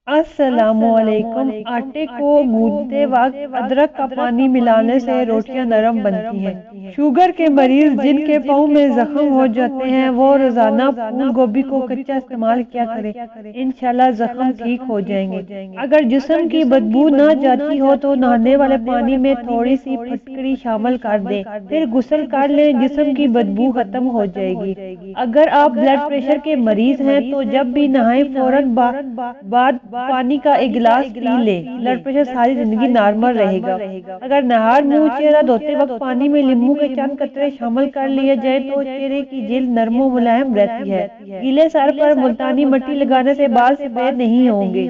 السلام علیکم۔ آٹے کو گوندتے وقت ادرک کا پانی ملانے سے روٹیاں نرم بنتی ہیں۔ شوگر کے مریض جن کے پاؤں میں زخم ہو جاتے ہیں وہ روزانہ پھول گوبھی کو کچا استعمال کیا کریں، انشاءاللہ زخم ٹھیک ہو جائیں گے۔ اگر جسم کی بدبو نہ جاتی ہو تو نہانے والے پانی میں تھوڑی سی پھٹکری شامل کر دیں، پھر غسل کر لیں، جسم کی بدبو ختم ہو جائے گی۔ اگر آپ بلڈ پریشر کے مریض ہیں تو جب بھی نہائیں فوراً بعد پانی کا ایک گلاس پی لیں، بلڈ پریشر ساری زندگی نارمل رہے گا۔ اگر نہار منہ چہرہ دھوتے وقت پانی میں لیموں کے چند قطرے شامل کر لیے جائیں تو چہرے کی جلد نرم و ملائم رہتی ہے۔ گیلے سر پر ملتانی مٹی لگانے سے بال سفید نہیں ہوں گے۔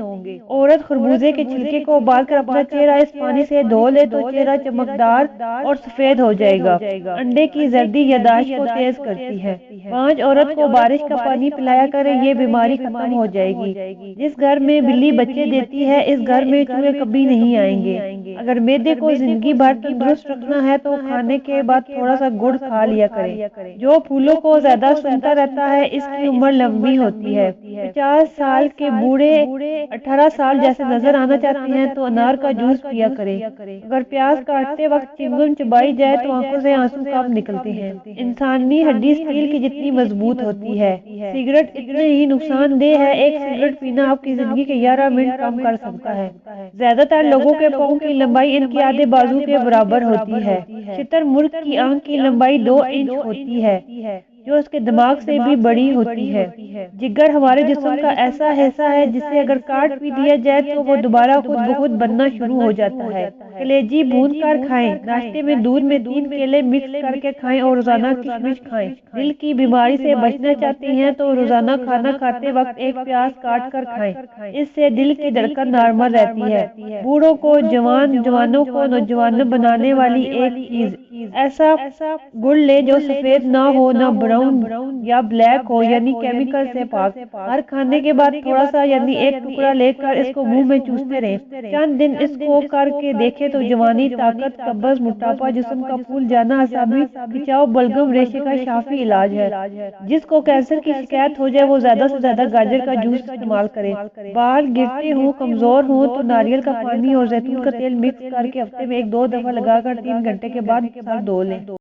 عورت خربوزے کے چھلکے کو ابال کر اپنا چہرہ اس پانی سے دھو لے تو چہرہ چمکدار اور سفید ہو جائے گا۔ انڈے کی زردی یادداشت کو تیز کرتی ہے۔ 5 عورت کو بارش کا پانی پلایا کریں، یہ بیماری ختم ہو جائے گی۔ جس گھر میں بلی بچے دیتی ہے اس گھر میں چوہے کبھی نہیں آئیں گے۔ اگر معدے کو زندگی بھر تندرست رکھنا ہے تو کھانے کے بعد تھوڑا سا گڑ کھا لیا کریں۔ جو پھولوں کو زیادہ سونگتا رہتا ہے اس کی عمر لمبی ہوتی ہے۔ 50 سال کے بوڑھے 18 سال جیسے نظر آنا چاہتے ہیں تو انار کا جوس پیا کریں۔ اگر پیاز کاٹتے وقت چنگم چبائی جائے تو آنکھوں سے آنسو کم نکلتے ہیں۔ انسانی ہڈی اسٹیل کی جتنی مضبوط ہوتی ہے۔ سگریٹ اتنے ہی نقصان دہ ہے، ایک سگریٹ پینا آپ کی زندگی کے 11 منٹ کم کر سکتا ہے۔ زیادہ تر لوگوں کے پاؤں کی لمبائی ان کے آدھے بازو کے برابر ہوتی ہے۔ شتر مرغ کی آنکھ کی لمبائی 2 انچ ہوتی ہے جو اس کے دماغ سے بھی بڑی ہوتی ہے۔ جگر ہمارے جسم کا ایسا حصہ ہے جسے اگر کاٹ بھی دیا جائے تو وہ دوبارہ خود بخود بننا شروع ہو جاتا ہے۔ کلیجی بھون کر کھائیں، ناشتے میں دودھ میں 3 کیلے مکس کر کے کھائیں اور روزانہ کشمش کھائیں۔ دل کی بیماری سے بچنا چاہتے ہیں تو روزانہ کھانا کھاتے وقت ایک پیاز کاٹ کر کھائیں، اس سے دل کی دھڑکن نارمل رہتی ہے۔ بوڑھوں کو جوان، جوانوں کو نوجوان بنانے والی ایک چیز، ایسا گڑ لے جو سفید نہ ہو، نہ براؤن یا بلیک ہو، یعنی کیمیکل سے پاک۔ ہر کھانے کے بعد تھوڑا سا یعنی ایک ٹکڑا لے کر اس کو منہ میں چوستے رہیں۔ چند دن اس کو کر کے دیکھیں تو جوانی، طاقت، قبض، موٹاپا، جسم کا پھول جانا، اعصابی کھچاؤ، بلغم ریشے کا شافی علاج ہے۔ جس کو کینسر کی شکایت ہو جائے وہ زیادہ سے زیادہ گاجر کا جوس استعمال کرے۔ بال گرتے ہوں، کمزور ہوں تو ناریل کا پانی اور زیتون کا تیل مکس کر کے ہفتے میں 1-2 دفعہ لگا کر 3 گھنٹے کے بعد سر دھو لیں۔